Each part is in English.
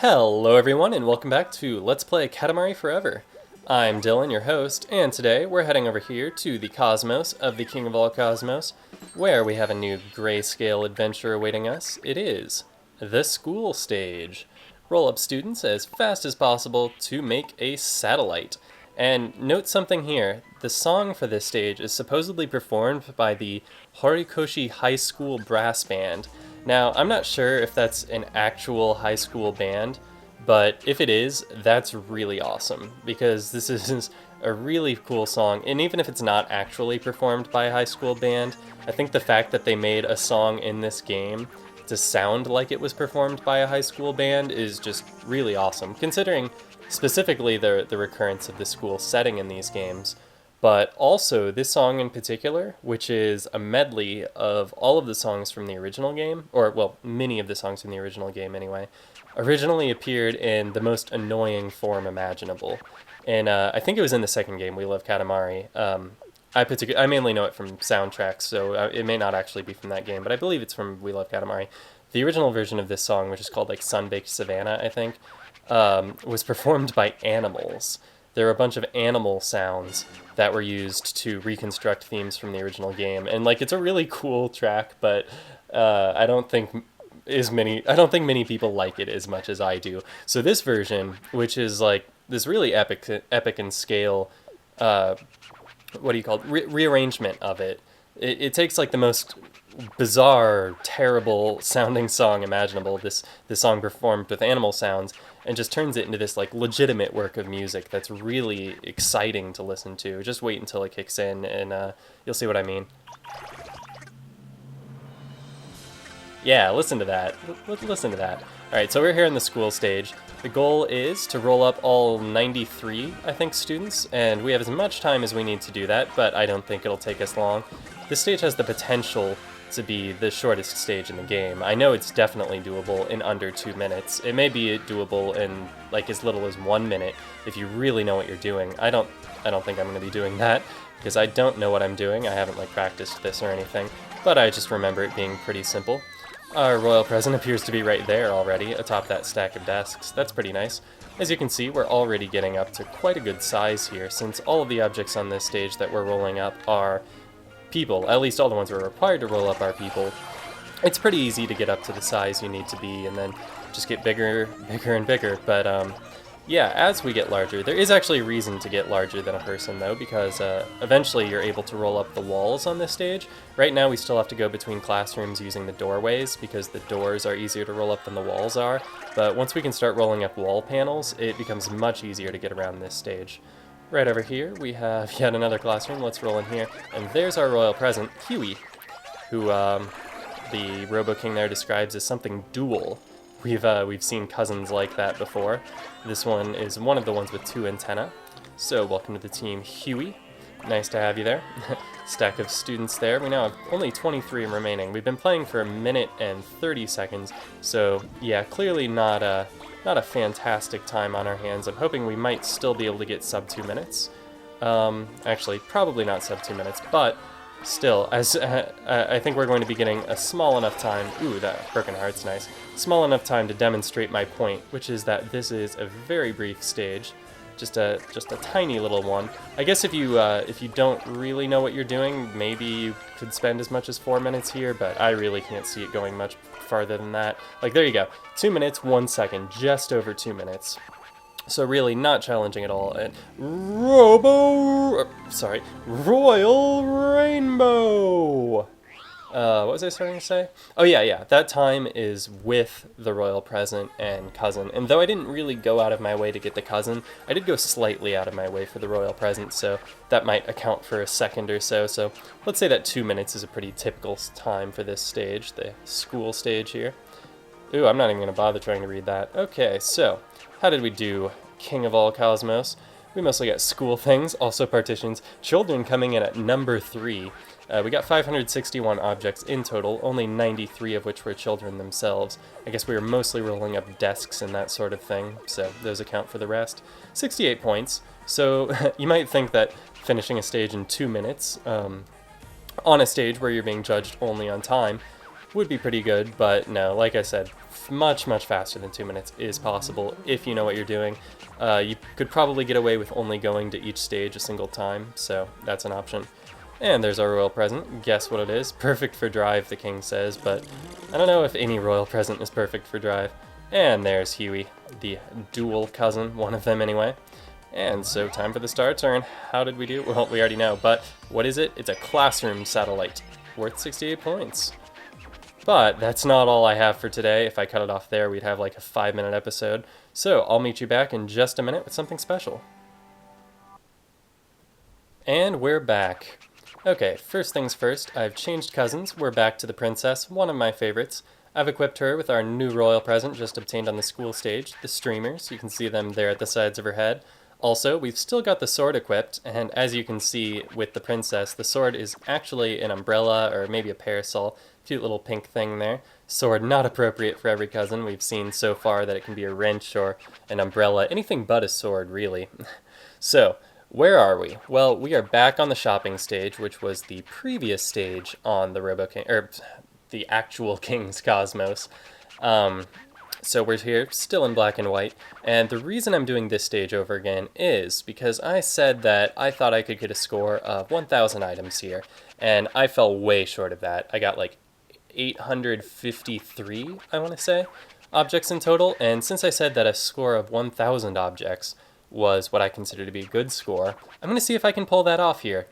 Hello everyone and welcome back to Let's Play Katamari Forever. I'm Dylan, your host, and today we're heading over here to the Cosmos of the King of all Cosmos, where we have a new grayscale adventure awaiting us. It is the school stage. Roll up students as fast as possible to make a satellite. And note something here, the song for this stage is supposedly performed by the Horikoshi High School Brass Band. Now, I'm not sure if that's an actual high school band, but if it is, that's really awesome, because this is a really cool song, and even if it's not actually performed by a high school band, I think the fact that they made a song in this game to sound like it was performed by a high school band is just really awesome, considering specifically the recurrence of the school setting in these games. But also, this song in particular, which is a medley of all of the songs from the original game, or, well, many of the songs from the original game anyway, originally appeared in the most annoying form imaginable. And I think it was in the second game, We Love Katamari. I mainly know it from soundtracks, so it may not actually be from that game, but I believe it's from We Love Katamari. The original version of this song, which is called, like, Sunbaked Savannah, I think, was performed by animals. There were a bunch of animal sounds that were used to reconstruct themes from the original game, and like it's a really cool track, but I don't think many people like it as much as I do. So this version, which is like this really epic in scale, rearrangement of it. It takes like the most bizarre, terrible sounding song imaginable, this song performed with animal sounds, and just turns it into this like legitimate work of music that's really exciting to listen to. Just wait until it kicks in and you'll see what I mean. Yeah, listen to that. Listen to that. Alright, so we're here in the school stage. The goal is to roll up all 93, I think, students, and we have as much time as we need to do that, but I don't think it'll take us long. This stage has the potential to be the shortest stage in the game. I know it's definitely doable in under 2 minutes. It may be doable in like as little as 1 minute if you really know what you're doing. I don't think I'm going to be doing that because I don't know what I'm doing. I haven't like practiced this or anything, but I just remember it being pretty simple. Our royal present appears to be right there already, atop that stack of desks. That's pretty nice. As you can see, we're already getting up to quite a good size here, since all of the objects on this stage that we're rolling up are people. At least all the ones we're required to roll up are people. It's pretty easy to get up to the size you need to be, and then just get bigger and bigger. But yeah, as we get larger, there is actually a reason to get larger than a person, though, because eventually you're able to roll up the walls on this stage. Right now we still have to go between classrooms using the doorways, because the doors are easier to roll up than the walls are. But once we can start rolling up wall panels, it becomes much easier to get around this stage. Right over here, we have yet another classroom. Let's roll in here. And there's our royal present, Huey, who the Robo King there describes as something dual. We've seen cousins like that before. This one is one of the ones with 2 antennae. So welcome to the team, Huey. Nice to have you there. Stack of students there. We now have only 23 remaining. We've been playing for 1 minute and 30 seconds. So yeah, clearly not a fantastic time on our hands. I'm hoping we might still be able to get sub 2 minutes. Actually, probably not sub 2 minutes, but still, as I think we're going to be getting a small enough time. Ooh, that broken heart's nice. Small enough time to demonstrate my point, which is that this is a very brief stage, just a tiny little one. I guess if you don't really know what you're doing, maybe you could spend as much as 4 minutes here, but I really can't see it going much farther than that. Like, there you go. 2 minutes, 1 second, just over 2 minutes. So really not challenging at all. And Royal Rainbow! What was I starting to say? Oh yeah, that time is with the royal present and cousin. And though I didn't really go out of my way to get the cousin, I did go slightly out of my way for the royal present, so that might account for a second or so. So let's say that 2 minutes is a pretty typical time for this stage, the school stage here. Ooh, I'm not even going to bother trying to read that. Okay, so how did we do, King of all Cosmos? We mostly got school things, also partitions. Children coming in at number 3. We got 561 objects in total, only 93 of which were children themselves. I guess we were mostly rolling up desks and that sort of thing, so those account for the rest. 68 points. So you might think that finishing a stage in 2 minutes, on a stage where you're being judged only on time, would be pretty good, but no, like I said, much faster than 2 minutes is possible if you know what you're doing. You could probably get away with only going to each stage a single time, so that's an option. And there's our royal present. Guess what it is? Perfect for drive, the king says, but I don't know if any royal present is perfect for drive. And there's Huey, the dual cousin, one of them anyway. And so time for the star turn. How did we do? Well, we already know, but what is it? It's a classroom satellite, worth 68 points. But that's not all I have for today. If I cut it off there, we'd have like a 5-minute episode. So I'll meet you back in just a minute with something special. And we're back. Okay, first things first, I've changed cousins. We're back to the princess, one of my favorites. I've equipped her with our new royal present just obtained on the school stage, the streamers. You can see them there at the sides of her head. Also, we've still got the sword equipped, and as you can see with the princess, the sword is actually an umbrella or maybe a parasol. Cute little pink thing there. Sword not appropriate for every cousin. We've seen so far that it can be a wrench or an umbrella, anything but a sword, really. So, where are we? Well, we are back on the shopping stage, which was the previous stage on the Robo King, or the actual King's Cosmos. So we're here, still in black and white, and the reason I'm doing this stage over again is because I said that I thought I could get a score of 1,000 items here, and I fell way short of that. I got like 853, I want to say, objects in total, and since I said that a score of 1,000 objects was what I consider to be a good score, I'm going to see if I can pull that off here.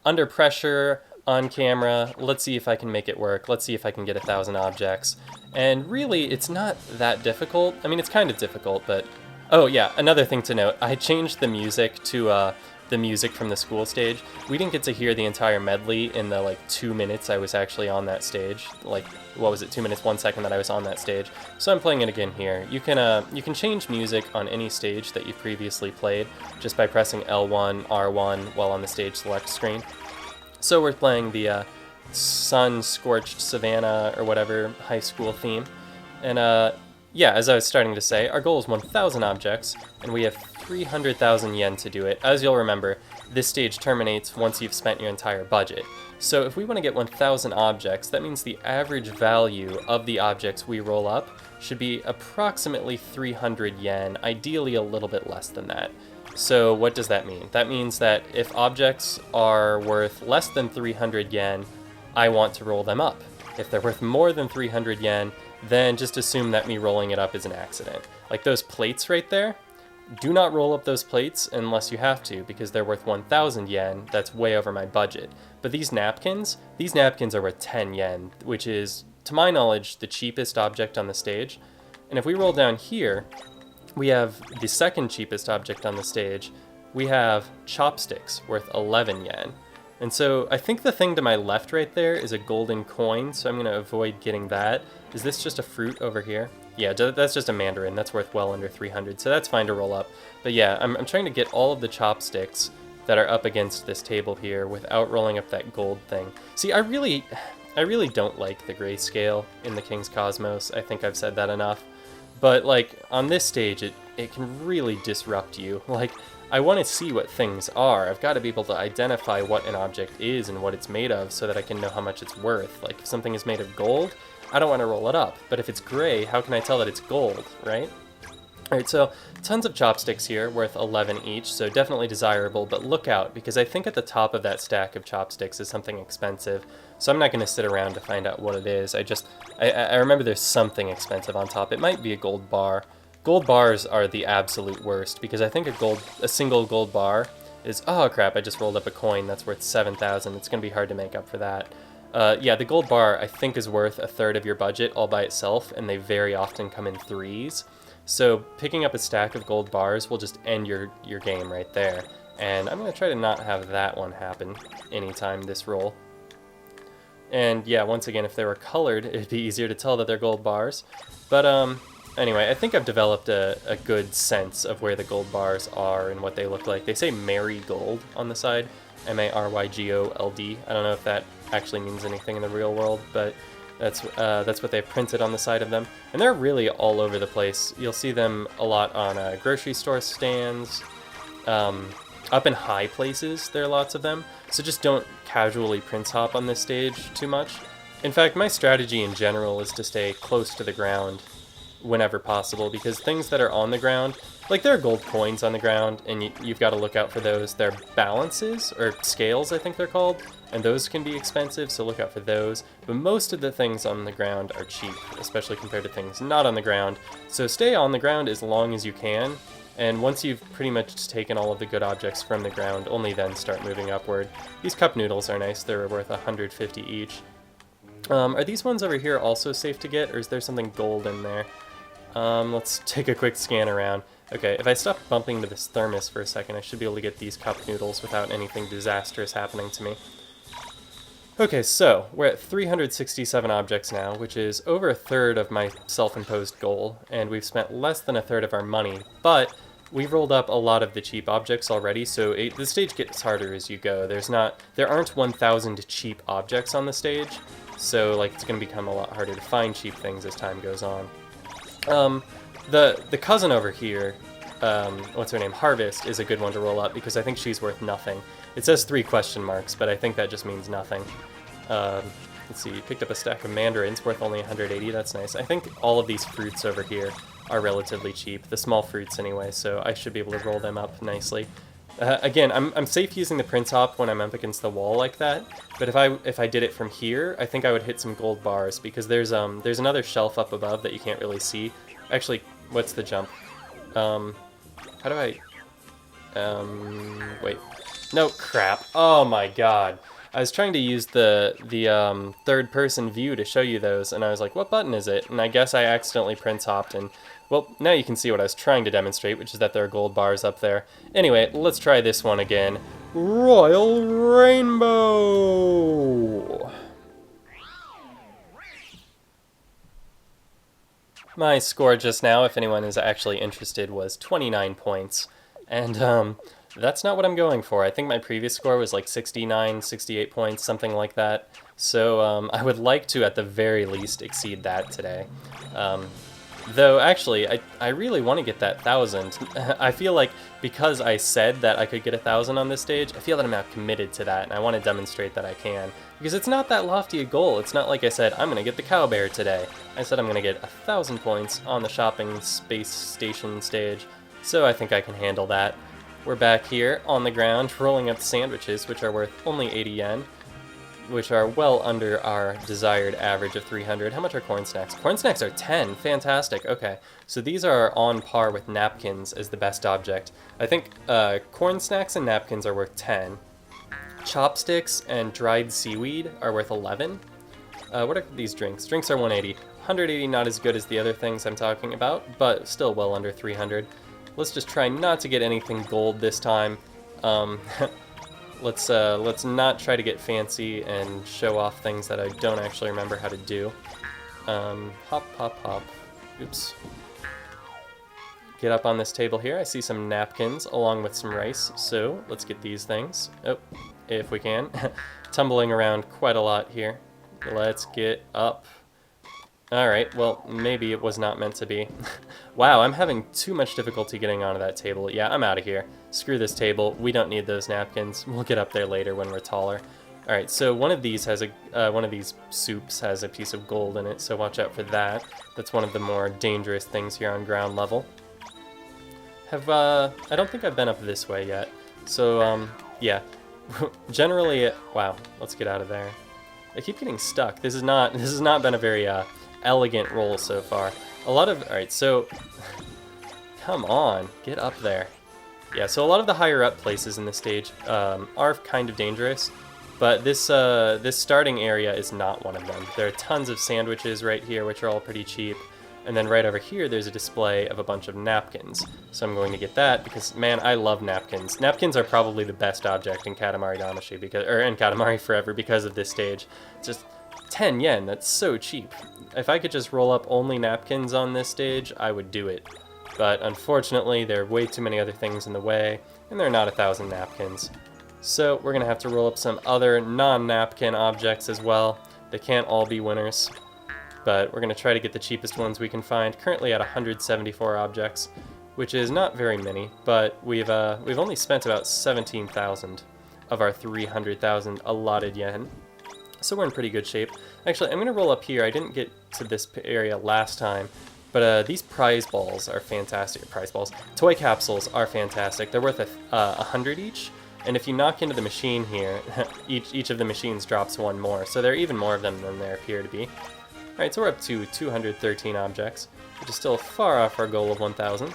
Under pressure, on camera, let's see if I can make it work. Let's see if I can get 1,000 objects. And really, it's not that difficult. I mean, it's kind of difficult, but... Oh yeah, another thing to note, I changed the music to the music from the school stage. We didn't get to hear the entire medley in the, 2 minutes I was actually on that stage. What was it, 2 minutes, 1 second that I was on that stage. So I'm playing it again here. You can change music on any stage that you've previously played just by pressing L1, R1 while on the stage select screen. So we're playing the sun-scorched savannah or whatever high school theme. And yeah, as I was starting to say, our goal is 1,000 objects, and we have 300,000 yen to do it. As you'll remember, this stage terminates once you've spent your entire budget. So if we want to get 1,000 objects, that means the average value of the objects we roll up should be approximately 300 yen, ideally a little bit less than that. So what does that mean? That means that if objects are worth less than 300 yen, I want to roll them up. If they're worth more than 300 yen, then just assume that me rolling it up is an accident. Like those plates right there, do not roll up those plates unless you have to, because they're worth 1,000 yen, that's way over my budget. But these napkins are worth 10 yen, which is, to my knowledge, the cheapest object on the stage. And if we roll down here, we have the second cheapest object on the stage. We have chopsticks worth 11 yen. And so I think the thing to my left right there is a golden coin, so I'm going to avoid getting that. Is this just a fruit over here? Yeah, that's just a mandarin. That's worth well under 300, so that's fine to roll up. But yeah, I'm trying to get all of the chopsticks that are up against this table here without rolling up that gold thing. See, I really don't like the grayscale in the King's Cosmos. I think I've said that enough. But, on this stage, it can really disrupt you. I want to see what things are. I've got to be able to identify what an object is and what it's made of so that I can know how much it's worth. If something is made of gold, I don't want to roll it up. But if it's gray, how can I tell that it's gold, right? Alright, so tons of chopsticks here, worth 11 each, so definitely desirable, but look out, because I think at the top of that stack of chopsticks is something expensive, so I'm not going to sit around to find out what it is. I remember there's something expensive on top. It might be a gold bar. Gold bars are the absolute worst, because I think a single gold bar is, oh crap, I just rolled up a coin that's worth 7,000. It's going to be hard to make up for that. Yeah, the gold bar I think is worth a third of your budget all by itself, and they very often come in threes. So picking up a stack of gold bars will just end your game right there. And I'm going to try to not have that one happen anytime this roll. And yeah, once again, if they were colored, it'd be easier to tell that they're gold bars. But anyway, I think I've developed a good sense of where the gold bars are and what they look like. They say Marigold on the side, M-A-R-Y-G-O-L-D. I don't know if that actually means anything in the real world, but that's what they've printed on the side of them. And they're really all over the place. You'll see them a lot on grocery store stands. Up in high places, there are lots of them. So just don't casually prince hop on this stage too much. In fact, my strategy in general is to stay close to the ground whenever possible, because things that are on the ground, like there are gold coins on the ground, and you've got to look out for those. They're balances, or scales I think they're called, and those can be expensive, so look out for those. But most of the things on the ground are cheap, especially compared to things not on the ground. So stay on the ground as long as you can, and once you've pretty much taken all of the good objects from the ground, only then start moving upward. These cup noodles are nice, they're worth 150 each. Are these ones over here also safe to get, or is there something gold in there? Let's take a quick scan around. Okay, if I stop bumping to this thermos for a second, I should be able to get these cup noodles without anything disastrous happening to me. Okay, so we're at 367 objects now, which is over a third of my self-imposed goal, and we've spent less than a third of our money, but we've rolled up a lot of the cheap objects already, so the stage gets harder as you go. There aren't 1,000 cheap objects on the stage, so like it's going to become a lot harder to find cheap things as time goes on. The cousin over here, what's her name, Harvest, is a good one to roll up because I think she's worth nothing. It says 3 question marks, but I think that just means nothing. Let's see, picked up a stack of mandarins worth only 180, that's nice. I think all of these fruits over here are relatively cheap, the small fruits anyway, so I should be able to roll them up nicely. Again, I'm safe using the Prince Hop when I'm up against the wall like that, but if I did it from here, I think I would hit some gold bars, because there's another shelf up above that you can't really see. Actually, what's the jump? How do I... wait. No, crap. Oh my god. I was trying to use the third-person view to show you those, and I was like, what button is it? And I guess I accidentally Prince Hopped, and well, now you can see what I was trying to demonstrate, which is that there are gold bars up there. Anyway, let's try this one again. Royal Rainbow! My score just now, if anyone is actually interested, was 29 points. And that's not what I'm going for. I think my previous score was like 69, 68 points, something like that. So I would like to, at the very least, exceed that today. Though, actually, I really want to get that 1,000. I feel like because I said that I could get 1,000 on this stage, I feel that I'm now committed to that, and I want to demonstrate that I can. Because it's not that lofty a goal. It's not like I said, I'm going to get the cow bear today. I said I'm going to get 1,000 points on the shopping space station stage, so I think I can handle that. We're back here on the ground, rolling up sandwiches, which are worth only 80 yen. Which are well under our desired average of 300. How much are corn snacks? Corn snacks are 10. Fantastic. Okay. So these are on par with napkins as the best object. I think corn snacks and napkins are worth 10. Chopsticks and dried seaweed are worth 11. What are these drinks? Drinks are 180. 180 not as good as the other things I'm talking about, but still well under 300. Let's just try not to get anything gold this time. Let's not try to get fancy and show off things that I don't actually remember how to do. Hop, hop, hop. Oops. Get up on this table here. I see some napkins along with some rice, so let's get these things. Oh, if we can. Tumbling around quite a lot here. Let's get up. Alright, well, maybe it was not meant to be. Wow, I'm having too much difficulty getting onto that table. Yeah, I'm out of here. Screw this table. We don't need those napkins. We'll get up there later when we're taller. Alright, so one of these has one of these soups has a piece of gold in it, so watch out for that. That's one of the more dangerous things here on ground level. I don't think I've been up this way yet. So, yeah. Generally, wow, let's get out of there. I keep getting stuck. This has not been a very, elegant roll so far. Alright, so, come on, get up there. Yeah, so a lot of the higher up places in the stage are kind of dangerous, but this starting area is not one of them. There are tons of sandwiches right here, which are all pretty cheap, and then right over here there's a display of a bunch of napkins. So I'm going to get that because, man, I love napkins. Napkins are probably the best object in Katamari Damacy in Katamari Forever because of this stage. It's just 10 yen, that's so cheap. If I could just roll up only napkins on this stage, I would do it. But unfortunately, there are way too many other things in the way, and there are not 1,000 napkins. So we're gonna have to roll up some other non-napkin objects as well. They can't all be winners, but we're gonna try to get the cheapest ones we can find. Currently at 174 objects, which is not very many, but we've only spent about 17,000 of our 300,000 allotted yen. So we're in pretty good shape. Actually, I'm going to roll up here. I didn't get to this area last time, but these prize balls are fantastic. Prize balls. Toy capsules are fantastic. They're worth 100 each, and if you knock into the machine here, each of the machines drops one more, so there are even more of them than there appear to be. Alright, so we're up to 213 objects, which is still far off our goal of 1,000.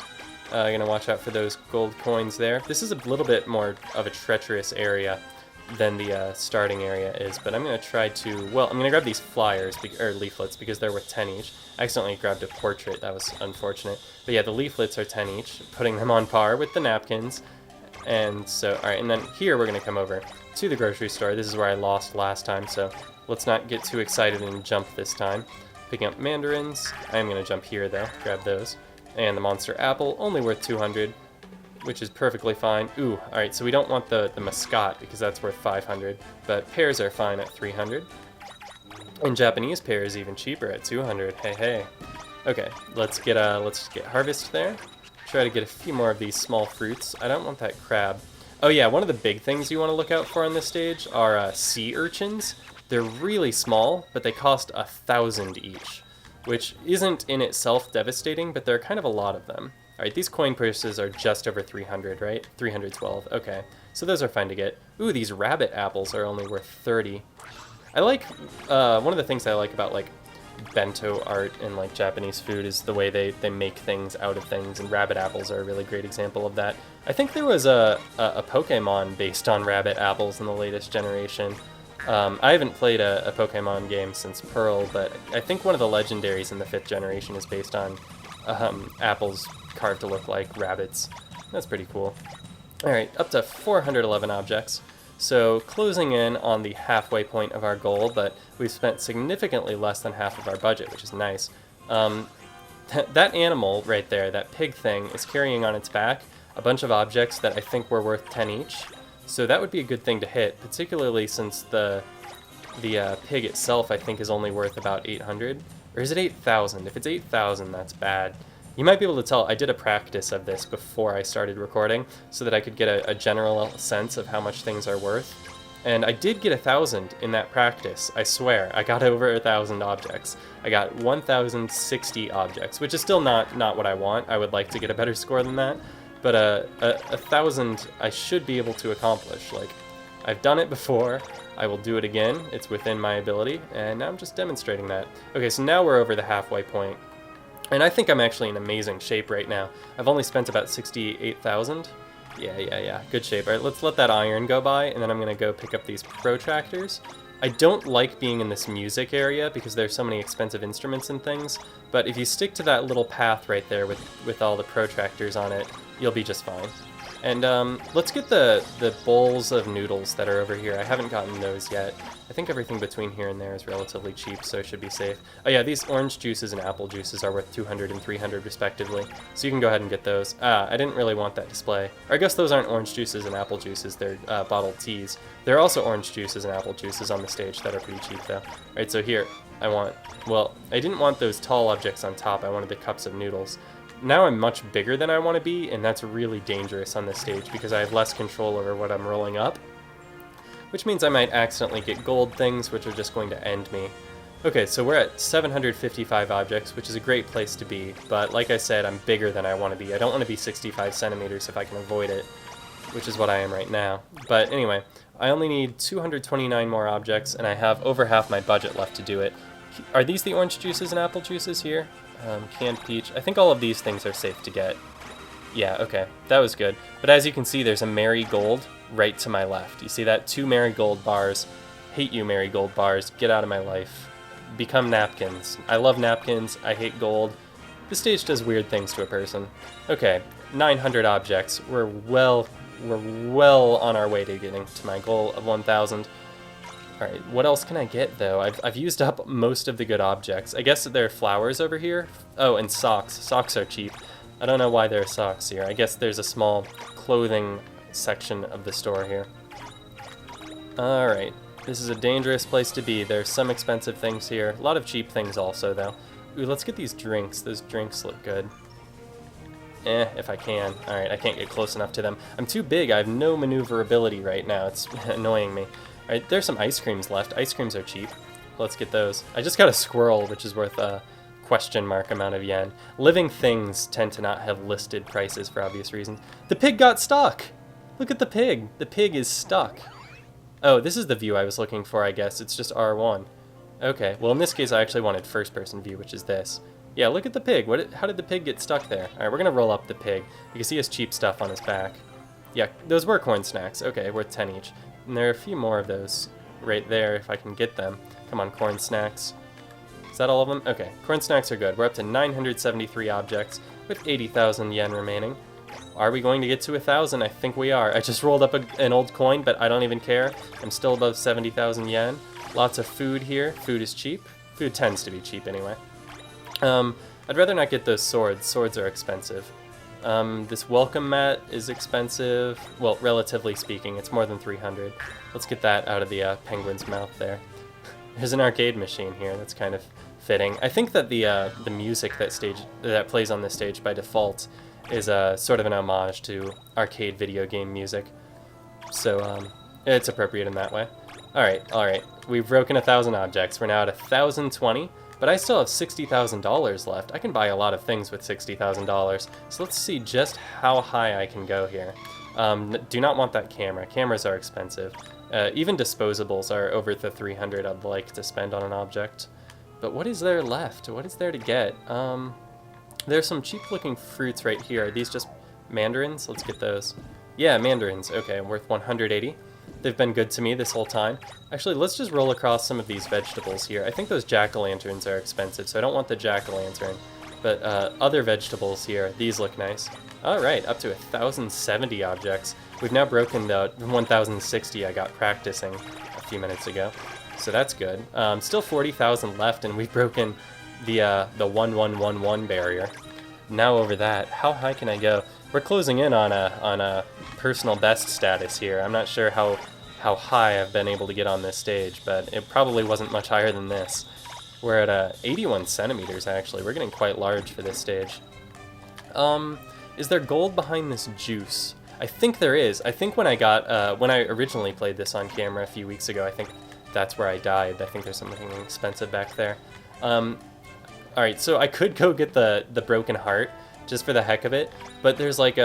Gonna watch out for those gold coins there. This is a little bit more of a treacherous area than the starting area is, but I'm going to try to, well, I'm going to grab these flyers, or leaflets, because they're worth 10 each. I accidentally grabbed a portrait, that was unfortunate. But yeah, the leaflets are 10 each, putting them on par with the napkins. And so, alright, and then here we're going to come over to the grocery store. This is where I lost last time, so let's not get too excited and jump this time. Picking up mandarins. I am going to jump here, though, grab those. And the monster apple, only worth 200. Which is perfectly fine. Ooh, alright, so we don't want the muscat because that's worth 500, but pears are fine at 300. And Japanese pears even cheaper at 200. Hey, hey. Okay, let's get harvest there. Try to get a few more of these small fruits. I don't want that crab. Oh yeah, one of the big things you want to look out for on this stage are sea urchins. They're really small, but they cost 1,000 each, which isn't in itself devastating, but there are kind of a lot of them. Alright, these coin purses are just over 300, right? 312, okay. So those are fine to get. Ooh, these rabbit apples are only worth 30. I like, one of the things I like about, like, bento art and, like, Japanese food is the way they make things out of things, and rabbit apples are a really great example of that. I think there was a Pokemon based on rabbit apples in the latest generation. I haven't played a Pokemon game since Pearl, but I think one of the legendaries in the 5th generation is based on apples carved to look like rabbits. That's pretty cool. Alright, up to 411 objects. So closing in on the halfway point of our goal, but we've spent significantly less than half of our budget, which is nice. That animal right there, that pig thing, is carrying on its back a bunch of objects that I think were worth 10 each. So that would be a good thing to hit, particularly since the pig itself I think is only worth about 800. Or is it 8,000? If it's 8,000, that's bad. You might be able to tell I did a practice of this before I started recording so that I could get a general sense of how much things are worth. And I did get 1,000 in that practice, I swear. I got over 1,000 objects. I got 1,060 objects, which is still not what I want. I would like to get a better score than that. But 1,000 I should be able to accomplish. Like, I've done it before. I will do it again. It's within my ability, and now I'm just demonstrating that. Okay, so now we're over the halfway point. And I think I'm actually in amazing shape right now. I've only spent about 68,000. Yeah, good shape. All right, let's let that iron go by, and then I'm gonna go pick up these protractors. I don't like being in this music area because there's so many expensive instruments and things, but if you stick to that little path right there with all the protractors on it, you'll be just fine. And let's get the bowls of noodles that are over here. I haven't gotten those yet. I think everything between here and there is relatively cheap, so it should be safe. Oh yeah, these orange juices and apple juices are worth 200 and 300 respectively, so you can go ahead and get those. I didn't really want that display. Or I guess those aren't orange juices and apple juices, they're bottled teas. There are also orange juices and apple juices on the stage that are pretty cheap though. Alright, so here, I didn't want those tall objects on top, I wanted the cups of noodles. Now I'm much bigger than I want to be, and that's really dangerous on this stage because I have less control over what I'm rolling up, which means I might accidentally get gold things, which are just going to end me. Okay, so we're at 755 objects, which is a great place to be, but like I said, I'm bigger than I want to be. I don't want to be 65 centimeters if I can avoid it, which is what I am right now. But anyway, I only need 229 more objects, and I have over half my budget left to do it. Are these the orange juices and apple juices here? Canned peach. I think all of these things are safe to get. Yeah, okay. That was good. But as you can see, there's a marigold right to my left. You see that? 2 marigold bars. Hate you, marigold bars. Get out of my life. Become napkins. I love napkins. I hate gold. The stage does weird things to a person. Okay, 900 objects. We're well on our way to getting to my goal of 1,000. Alright, what else can I get, though? I've used up most of the good objects. I guess there are flowers over here. Oh, and socks. Socks are cheap. I don't know why there are socks here. I guess there's a small clothing section of the store here. Alright, this is a dangerous place to be. There's some expensive things here. A lot of cheap things also, though. Ooh, let's get these drinks. Those drinks look good. If I can. Alright, I can't get close enough to them. I'm too big. I have no maneuverability right now. It's annoying me. Alright, there's some ice creams left. Ice creams are cheap. Let's get those. I just got a squirrel, which is worth a question mark amount of yen. Living things tend to not have listed prices for obvious reasons. The pig got stuck! Look at the pig. The pig is stuck. Oh, this is the view I was looking for, I guess. It's just R1. Okay, well in this case I actually wanted first person view, which is this. Yeah, look at the pig. How did the pig get stuck there? Alright, we're gonna roll up the pig. You can see his cheap stuff on his back. Yeah, those were corn snacks. Okay, worth 10 each. And there are a few more of those right there if I can get them. Come on, corn snacks. Is that all of them? Okay, corn snacks are good. We're up to 973 objects with 80,000 yen remaining. Are we going to get to 1,000? I think we are. I just rolled up an old coin, but I don't even care. I'm still above 70,000 yen. Lots of food here. Food is cheap. Food tends to be cheap anyway. I'd rather not get those swords. Swords are expensive. This welcome mat is expensive. Well, relatively speaking, it's more than 300. Let's get that out of the penguin's mouth there. There's an arcade machine here. That's kind of fitting. I think that the music that plays on this stage by default is sort of an homage to arcade video game music. So it's appropriate in that way. All right. We've broken 1,000 objects. We're now at 1,020. But I still have $60,000 left. I can buy a lot of things with $60,000. So let's see just how high I can go here. Do not want that camera. Cameras are expensive. Even disposables are over the 300 I'd like to spend on an object. But what is there left? What is there to get? There's some cheap looking fruits right here. Are these just mandarins? Let's get those. Yeah, mandarins. Okay, worth 180. They've been good to me this whole time. Actually, let's just roll across some of these vegetables here. I think those jack-o'-lanterns are expensive, so I don't want the jack-o'-lantern. But other vegetables here, these look nice. Alright, up to 1,070 objects. We've now broken the 1,060 I got practicing a few minutes ago. So that's good. Still 40,000 left, and we've broken the 1111 barrier. Now over that, how high can I go? We're closing in on a personal best status here. I'm not sure how high I've been able to get on this stage, but it probably wasn't much higher than this. We're at 81 centimeters, actually. We're getting quite large for this stage. Is there gold behind this juice? I think there is. I think when I originally played this on camera a few weeks ago, I think that's where I died. I think there's something expensive back there. Alright, so I could go get the broken heart, just for the heck of it, but there's like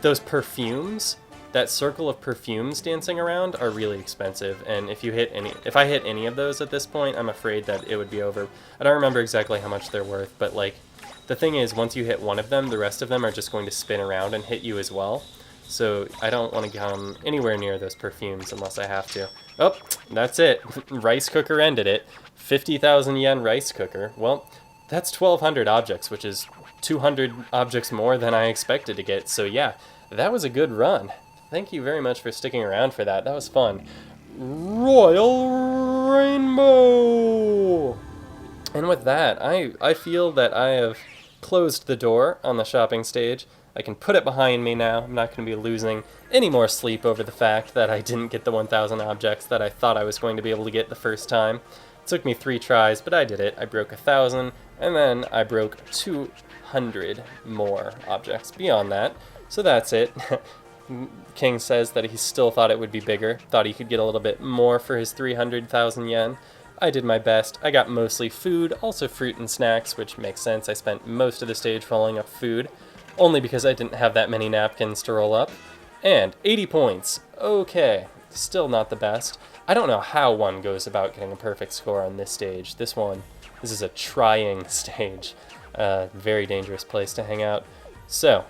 those perfumes, that circle of perfumes dancing around are really expensive, and if I hit any of those at this point, I'm afraid that it would be over. I don't remember exactly how much they're worth, but like, the thing is, once you hit one of them, the rest of them are just going to spin around and hit you as well, so I don't want to come anywhere near those perfumes unless I have to. Oh, that's it. Rice cooker ended it. 50,000 yen rice cooker. Well, that's 1,200 objects, which is 200 objects more than I expected to get. So yeah, that was a good run. Thank you very much for sticking around for that. That was fun. Royal Rainbow! And with that, I feel that I have closed the door on the shopping stage. I can put it behind me now. I'm not going to be losing any more sleep over the fact that I didn't get the 1,000 objects that I thought I was going to be able to get the first time. It took me 3 tries, but I did it. I broke 1,000, and then I broke 200 more objects beyond that. So that's it. King says that he still thought it would be bigger, thought he could get a little bit more for his 300,000 yen. I did my best. I got mostly food, also fruit and snacks, which makes sense. I spent most of the stage rolling up food, only because I didn't have that many napkins to roll up. And 80 points. Okay, still not the best. I don't know how one goes about getting a perfect score on this stage. This is a trying stage. Very dangerous place to hang out. So,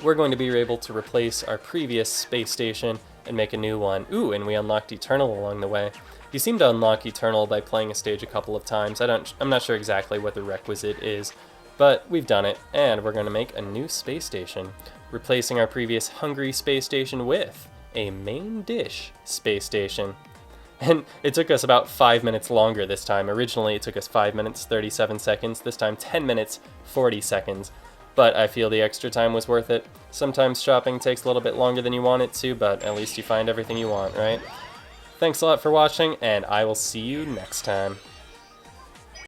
we're going to be able to replace our previous space station and make a new one. Ooh, and we unlocked Eternal along the way. You seem to unlock Eternal by playing a stage a couple of times. I'm not sure exactly what the requisite is, but we've done it, and we're going to make a new space station, replacing our previous hungry space station with a main dish space station. And it took us about 5 minutes longer this time. Originally, it took us 5 minutes, 37 seconds. This time, 10 minutes, 40 seconds. But I feel the extra time was worth it. Sometimes shopping takes a little bit longer than you want it to, but at least you find everything you want, right? Thanks a lot for watching, and I will see you next time.